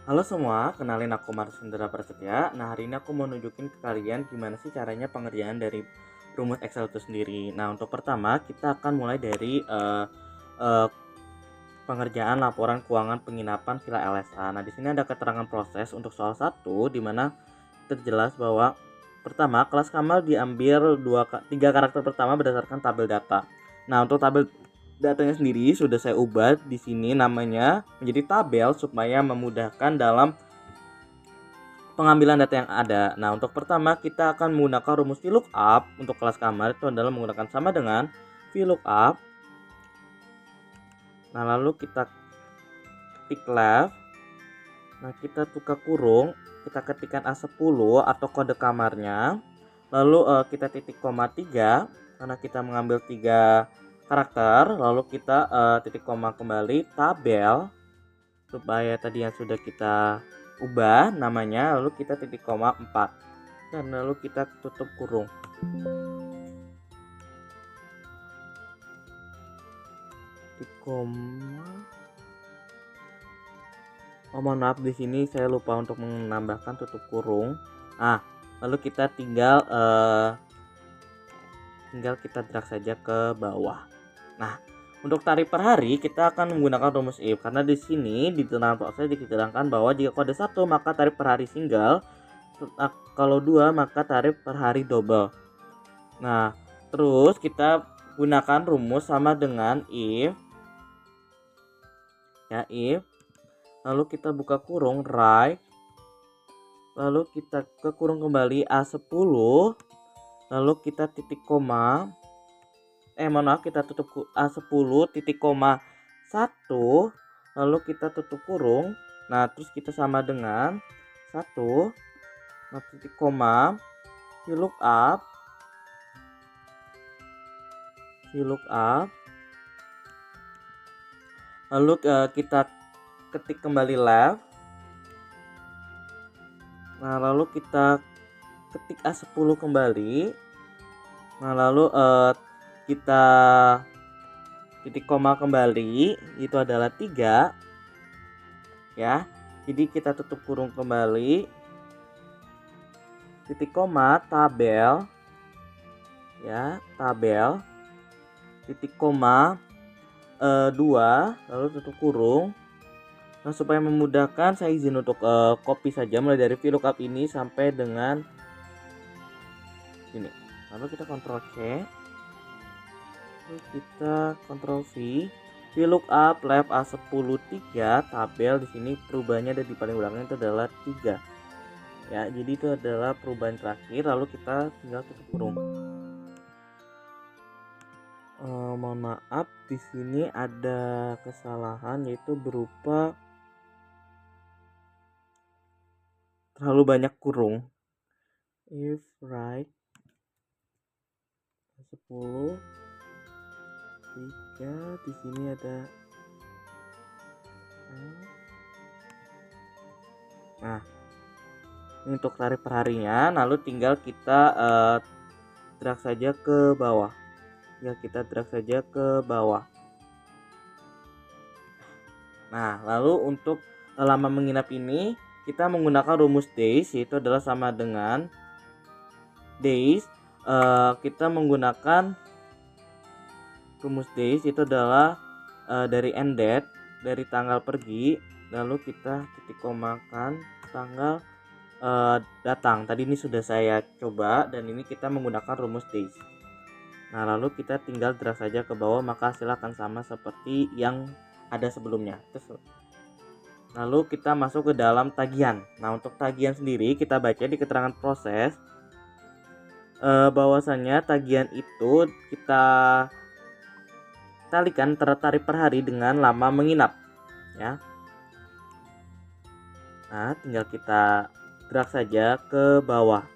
Halo semua, kenalin aku Marcus Hendra Prasetya. Nah, hari ini aku mau nunjukin ke kalian gimana sih caranya pengerjaan dari rumus Excel itu sendiri. Nah, untuk pertama kita akan mulai dari eh, pengerjaan laporan keuangan penginapan Villa LSA. Nah, di sini ada keterangan proses untuk soal 1 di mana terjelas bahwa pertama kelas kamar diambil 3 karakter pertama berdasarkan tabel data. Nah, untuk tabel datanya sendiri sudah saya ubah di sini namanya menjadi tabel supaya memudahkan dalam pengambilan data yang ada. Nah, untuk pertama kita akan menggunakan rumus VLOOKUP untuk kelas kamar itu adalah menggunakan sama dengan VLOOKUP. Nah, lalu kita ketik left. Nah, kita buka kurung, kita ketikkan A10 atau kode kamarnya. Lalu kita titik koma 3 karena kita mengambil 3 karakter, lalu kita titik koma kembali tabel supaya tadi yang sudah kita ubah namanya, lalu kita titik koma 4 dan lalu kita tutup kurung. Titik koma. Oh, mohon maaf, di sini saya lupa untuk menambahkan tutup kurung. Lalu kita tinggal kita drag saja ke bawah. Nah, untuk tarif per hari kita akan menggunakan rumus if karena di sini di dalam proses diterangkan bahwa jika kode 1 maka tarif per hari single, kalau 2 maka tarif per hari double. Nah, terus kita gunakan rumus sama dengan if lalu kita buka kurung right, lalu kita ke kurung kembali A10, lalu kita titik koma kita tutup A10 titik koma 1, lalu kita tutup kurung. Nah, terus kita sama dengan 1, nah titik koma VLOOKUP, lalu kita ketik kembali left. Nah, lalu kita ketik A10 kembali. Nah, lalu kita titik koma kembali, itu adalah 3 ya. Jadi kita tutup kurung kembali, titik koma tabel ya, tabel titik koma 2, lalu tutup kurung. Nah, supaya memudahkan saya izin untuk copy saja mulai dari VLOOKUP ini sampai dengan sini. Lalu kita Ctrl C, lalu kita Ctrl V, VLOOKUP left A10 3 tabel. Di sini perubahannya ada di paling belakang itu adalah 3 ya, jadi itu adalah perubahan terakhir. Lalu kita tinggal tutup kurung. Mohon maaf, di sini ada kesalahan yaitu berupa terlalu banyak kurung. If right 10 3 di sini ada. Nah, ini untuk tarif perharinya. Lalu tinggal kita drag saja ke bawah. Nah, lalu untuk lama menginap ini kita menggunakan rumus days, yaitu adalah sama dengan days. Kita menggunakan rumus days itu adalah dari end date, dari tanggal pergi, lalu kita titik komakan tanggal datang. Tadi ini sudah saya coba dan ini kita menggunakan rumus days. Nah, lalu kita tinggal drag saja ke bawah, maka hasil akan sama seperti yang ada sebelumnya. Lalu kita masuk ke dalam tagihan. Nah, untuk tagihan sendiri kita baca di keterangan proses bahwasannya tagihan itu kita kalikan tarif per hari dengan lama menginap ya. Nah, tinggal kita drag saja ke bawah.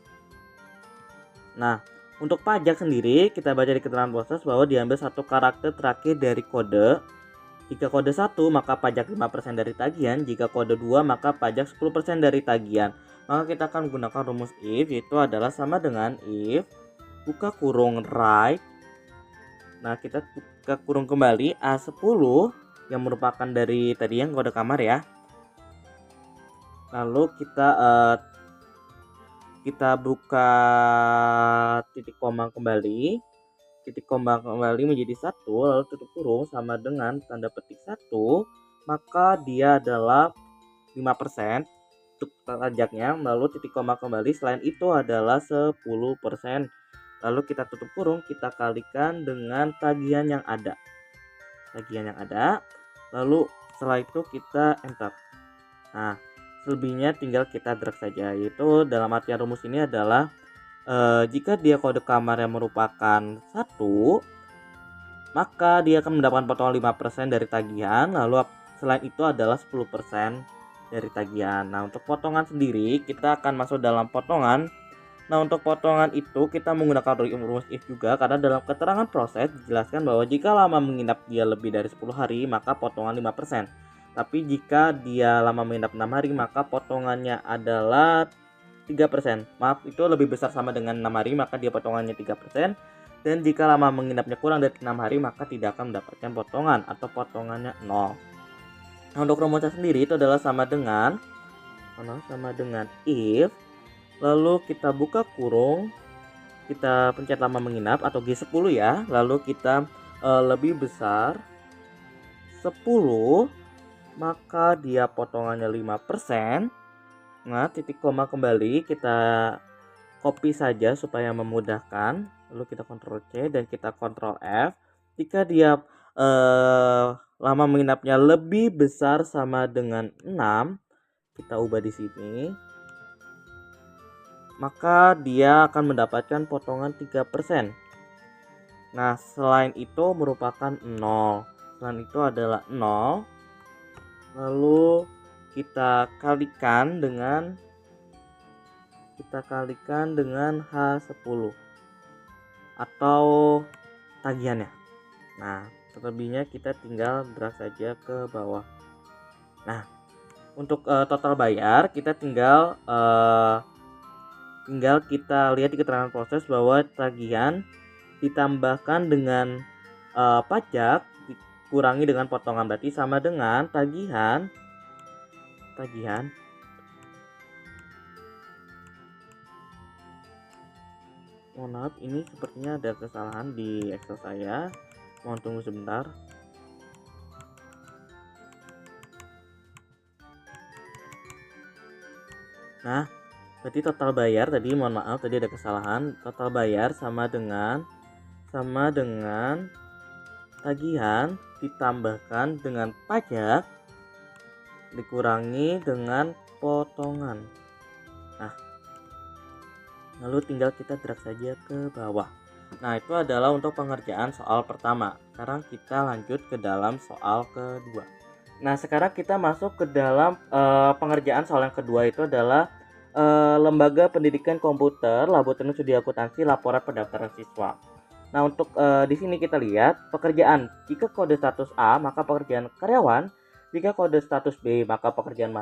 Nah, untuk pajak sendiri kita baca di keterangan proses bahwa diambil 1 karakter terakhir dari kode. Jika kode 1 maka pajak 5% dari tagihan, jika kode 2 maka pajak 10% dari tagihan. Maka kita akan menggunakan rumus if, yaitu adalah sama dengan if buka kurung right. Nah, kita buka kurung kembali A10 yang merupakan dari tadi yang kode kamar ya. Lalu kita buka titik koma kembali. Titik koma kembali menjadi 1, lalu tutup kurung sama dengan tanda petik 1, maka dia adalah 5% untuk pajaknya. Lalu titik koma kembali selain itu adalah 10%. Lalu kita tutup kurung, kita kalikan dengan tagihan yang ada. Lalu setelah itu kita enter. Nah, selebihnya tinggal kita drag saja, yaitu dalam artian rumus ini adalah jika dia kode kamar yang merupakan 1, maka dia akan mendapatkan potongan 5% dari tagihan. Lalu selain itu adalah 10% dari tagihan. Nah, untuk potongan sendiri kita akan masuk dalam potongan. Nah, untuk potongan itu kita menggunakan rumus if juga, karena dalam keterangan proses dijelaskan bahwa jika lama menginap dia lebih dari 10 hari maka potongan 5%. Tapi jika dia lama menginap 6 hari maka potongannya adalah 3%. Maaf, itu lebih besar sama dengan 6 hari maka dia potongannya 3%. Dan jika lama menginapnya kurang dari 6 hari maka tidak akan mendapatkan potongan atau potongannya 0. Nah, untuk rumusnya sendiri itu adalah sama dengan if, lalu kita buka kurung, kita pencet lama menginap atau G10 ya, lalu kita lebih besar 10, maka dia potongannya 5%. Nah, titik koma kembali kita copy saja supaya memudahkan. Lalu kita Ctrl C dan kita Ctrl F. Jika dia lama menginapnya lebih besar sama dengan 6, kita ubah di sini, maka dia akan mendapatkan potongan 3%. Nah, selain itu merupakan 0. Selain itu adalah 0. Lalu kita kalikan dengan H10 atau tagihannya. Nah, selebihnya kita tinggal drag saja ke bawah. Nah, untuk total bayar kita tinggal kita lihat di keterangan proses bahwa tagihan ditambahkan dengan pajak dikurangi dengan potongan, berarti sama dengan tagihan mohon maaf, ini sepertinya ada kesalahan di Excel saya, mohon tunggu sebentar. Nah, berarti total bayar tadi, mohon maaf tadi ada kesalahan. Total bayar sama dengan tagihan ditambahkan dengan pajak dikurangi dengan potongan. Nah, lalu tinggal kita drag saja ke bawah. Nah, itu adalah untuk pengerjaan soal pertama. Sekarang kita lanjut ke dalam soal kedua. Nah, sekarang kita masuk ke dalam pengerjaan soal yang kedua, itu adalah Lembaga Pendidikan Komputer Laboratorium Studi Akuntansi Laporan Pendaftaran Siswa. Nah, untuk di sini kita lihat pekerjaan. Jika kode status A maka pekerjaan karyawan, jika kode status B maka pekerjaan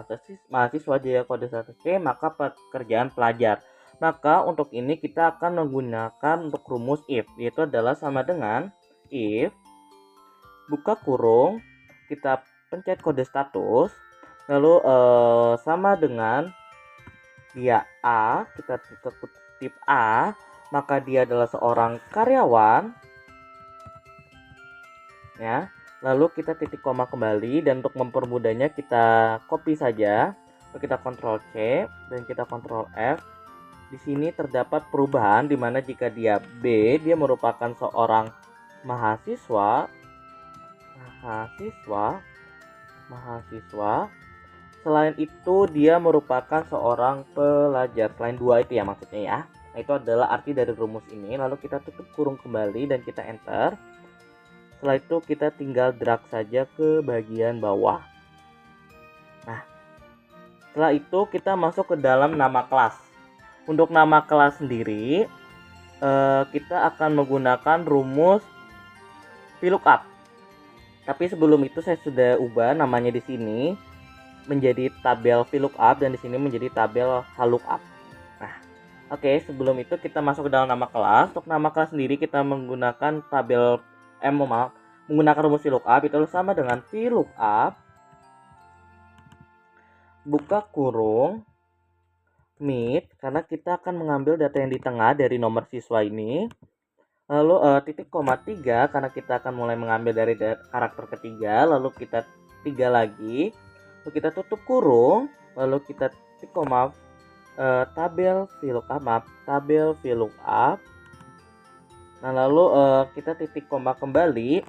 mahasiswa, jika kode status C maka pekerjaan pelajar. Maka untuk ini kita akan menggunakan untuk rumus if, yaitu adalah sama dengan if, buka kurung, kita pencet kode status, lalu sama dengan dia A, kita kutip A, maka dia adalah seorang karyawan ya. Lalu kita titik koma kembali, dan untuk mempermudahnya kita copy saja. Lalu kita Ctrl C dan kita Ctrl F. Di sini terdapat perubahan di mana jika dia B, dia merupakan seorang mahasiswa. Selain itu dia merupakan seorang pelajar. Selain dua itu ya maksudnya ya. Nah, itu adalah arti dari rumus ini. Lalu kita tutup kurung kembali dan kita enter. Setelah itu kita tinggal drag saja ke bagian bawah. Nah, setelah itu kita masuk ke dalam nama kelas. Untuk nama kelas sendiri kita akan menggunakan rumus VLOOKUP. Tapi sebelum itu saya sudah ubah namanya di sini menjadi tabel VLOOKUP dan di sini menjadi tabel HLOOKUP. Nah, oke, sebelum itu kita masuk ke dalam nama kelas. Untuk nama kelas sendiri kita menggunakan menggunakan rumus VLOOKUP, itu sama dengan VLOOKUP buka kurung mid, karena kita akan mengambil data yang di tengah dari nomor siswa ini. Lalu titik koma 3 karena kita akan mulai mengambil dari karakter ketiga, lalu kita 3 lagi, lalu kita tutup kurung, lalu kita titik koma tabel VLOOKUP. Nah, lalu kita titik koma kembali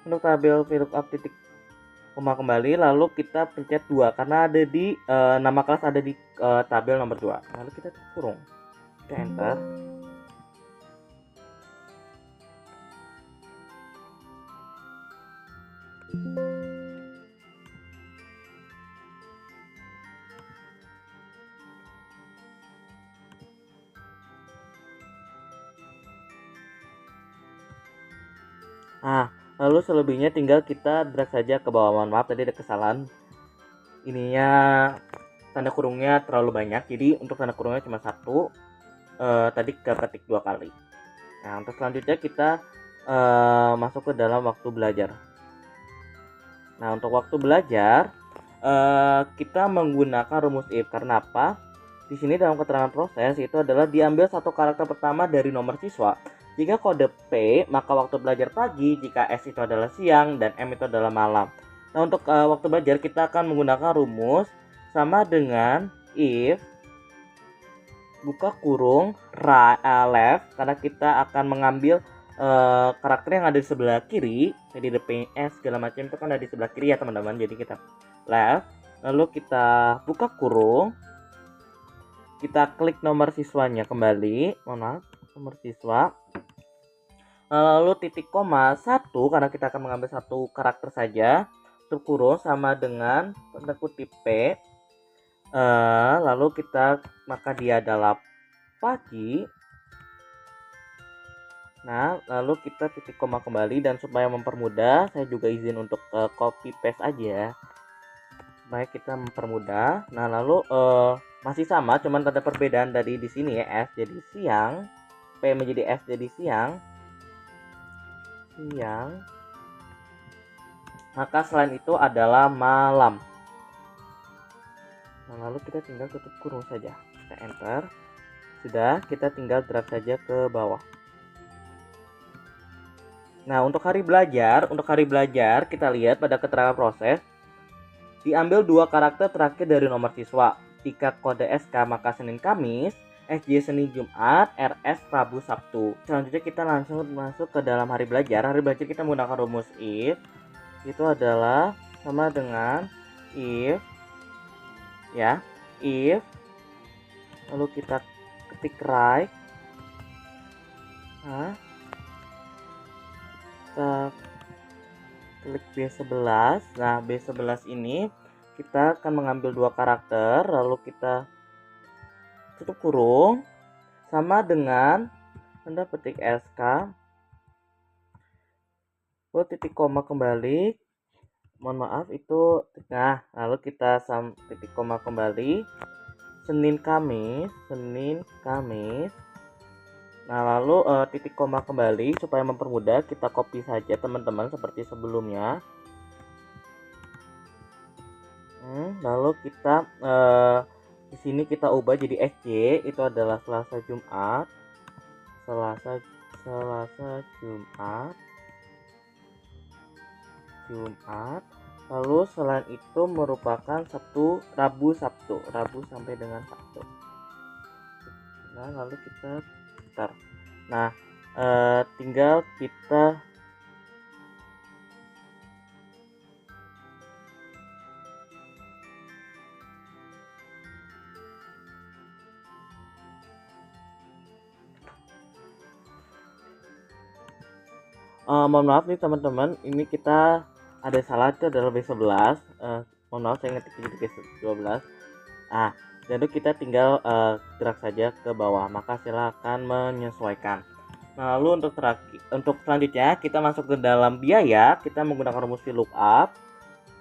untuk tabel VLOOKUP titik koma kembali, lalu kita pencet 2 karena ada di nama kelas ada di tabel nomor 2. Lalu kita kurung, kita enter. Nah, lalu selebihnya tinggal kita drag saja ke bawah. Mohon maaf tadi ada kesalahan, ininya tanda kurungnya terlalu banyak, jadi untuk tanda kurungnya cuma satu, tadi ketik 2 kali. Nah, untuk selanjutnya kita masuk ke dalam waktu belajar. Nah, untuk waktu belajar kita menggunakan rumus if. Karena apa? Di sini dalam keterangan proses itu adalah diambil satu karakter pertama dari nomor siswa. Jika kode P, maka waktu belajar pagi, jika S itu adalah siang, dan M itu adalah malam. Nah, untuk waktu belajar kita akan menggunakan rumus sama dengan if buka kurung left, karena kita akan mengambil karakter yang ada di sebelah kiri. Jadi the PS segala macam itu kan ada di sebelah kiri ya teman-teman. Jadi kita left, lalu kita buka kurung, kita klik nomor siswanya kembali, nomor siswa, lalu titik koma 1 karena kita akan mengambil satu karakter saja, tutup kurung sama dengan tanda kutip P, lalu kita maka dia adalah pagi. Nah, lalu kita titik koma kembali, dan supaya mempermudah saya juga izin untuk copy paste aja supaya kita mempermudah. Nah, lalu masih sama, cuman ada perbedaan dari di sini ya, S jadi siang, P menjadi S jadi siang. Maka selain itu adalah malam. Nah, lalu kita tinggal tutup kurung saja, kita enter. Sudah, kita tinggal drag saja ke bawah. Nah, untuk hari belajar kita lihat pada keterangan proses diambil 2 karakter terakhir dari nomor siswa. Jika kode SK maka Senin Kamis, SJ Senin Jumat, RS Rabu Sabtu. Selanjutnya kita langsung masuk ke dalam hari belajar. Hari belajar kita menggunakan rumus if. Itu adalah sama dengan if ya, if, lalu kita ketik right. Nah, kita klik B11. Nah, B11 ini kita akan mengambil 2 karakter, lalu kita tutup kurung sama dengan tanda petik SK, lalu titik koma kembali, mohon maaf itu, nah lalu kita titik koma kembali, Senin Kamis. Nah, lalu titik koma kembali. Supaya mempermudah kita copy saja teman-teman seperti sebelumnya. Lalu kita di sini kita ubah jadi SJ, itu adalah Selasa Jumat. Lalu selain itu merupakan Sabtu, Rabu sampai dengan Sabtu. Nah, lalu kita sebentar. Nah, tinggal kita mohon maaf nih teman-teman, ini kita ada salah, itu adalah B11. Mohon maaf saya ngetik jadi B12. Nah, jadi kita tinggal drag saja ke bawah, maka silakan menyesuaikan. Nah, lalu untuk selanjutnya kita masuk ke dalam biaya. Kita menggunakan rumus VLOOKUP.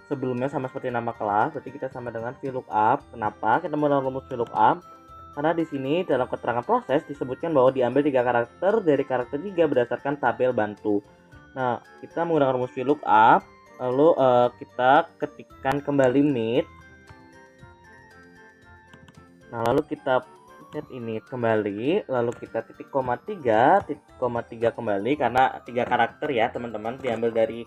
Sebelumnya sama seperti nama kelas, berarti kita sama dengan VLOOKUP. Kenapa kita menggunakan rumus VLOOKUP? Karena di sini dalam keterangan proses disebutkan bahwa diambil 3 karakter dari karakter 3 berdasarkan tabel bantu. Nah, kita menggunakan rumus VLOOKUP. lalu kita ketikkan kembali mid. Nah, lalu kita pencet ini kembali, lalu kita titik koma 3 kembali, karena 3 karakter ya teman-teman, diambil dari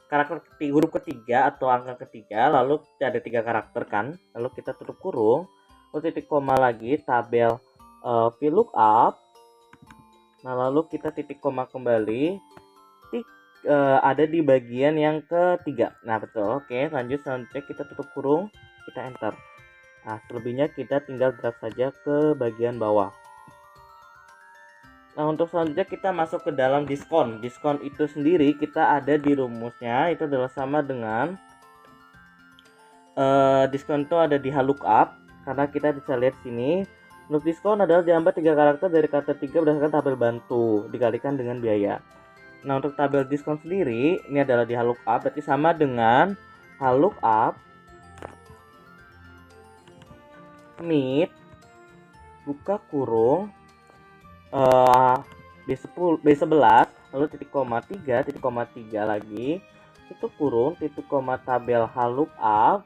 karakter huruf ketiga atau angka ketiga, lalu ada 3 karakter kan, lalu kita tutup kurung, lalu titik koma lagi, tabel VLOOKUP. Nah, lalu kita titik koma kembali, ada di bagian yang ketiga. Nah, betul. Oke, selanjutnya kita tutup kurung, kita enter. Nah, selebihnya kita tinggal drag saja ke bagian bawah. Nah, untuk selanjutnya kita masuk ke dalam diskon. Diskon itu sendiri kita ada di rumusnya, itu adalah sama dengan diskon itu ada di lookup, karena kita bisa lihat sini. Untuk diskon adalah diambil 3 karakter dari kata 3 berdasarkan tabel bantu dikalikan dengan biaya. Nah, untuk tabel diskon sendiri ini adalah di lookup, berarti sama dengan lookup mid buka kurung B10 B11 lalu titik koma 3 lagi tutup kurung titik koma tabel lookup,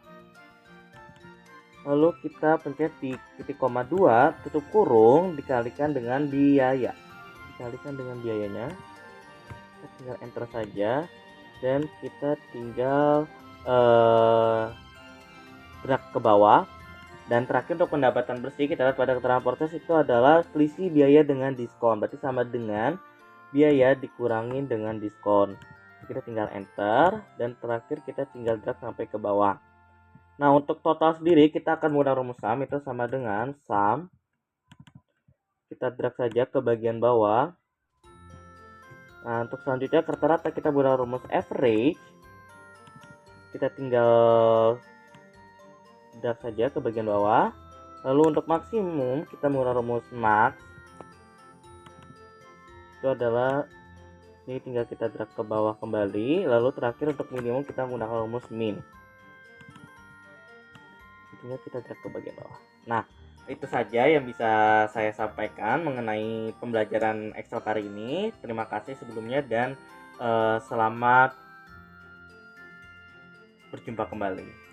lalu kita pencet di titik koma 2 tutup kurung dikalikan dengan biayanya, kita tinggal enter saja dan kita tinggal drag ke bawah. Dan terakhir untuk pendapatan bersih, kita lihat pada keterangan proses itu adalah selisih biaya dengan diskon, berarti sama dengan biaya dikurangi dengan diskon. Kita tinggal enter dan terakhir kita tinggal drag sampai ke bawah. Nah, untuk total sendiri kita akan menggunakan rumus sum, itu sama dengan sum, kita drag saja ke bagian bawah. Nah, untuk selanjutnya rata-rata kita menggunakan rumus average, kita tinggal drag saja ke bagian bawah. Lalu untuk maksimum kita menggunakan rumus max, itu adalah ini, tinggal kita drag ke bawah kembali. Lalu terakhir untuk minimum kita menggunakan rumus min, tinggal kita drag ke bagian bawah. Nah, itu saja yang bisa saya sampaikan mengenai pembelajaran Excel kali ini. Terima kasih sebelumnya dan selamat berjumpa kembali.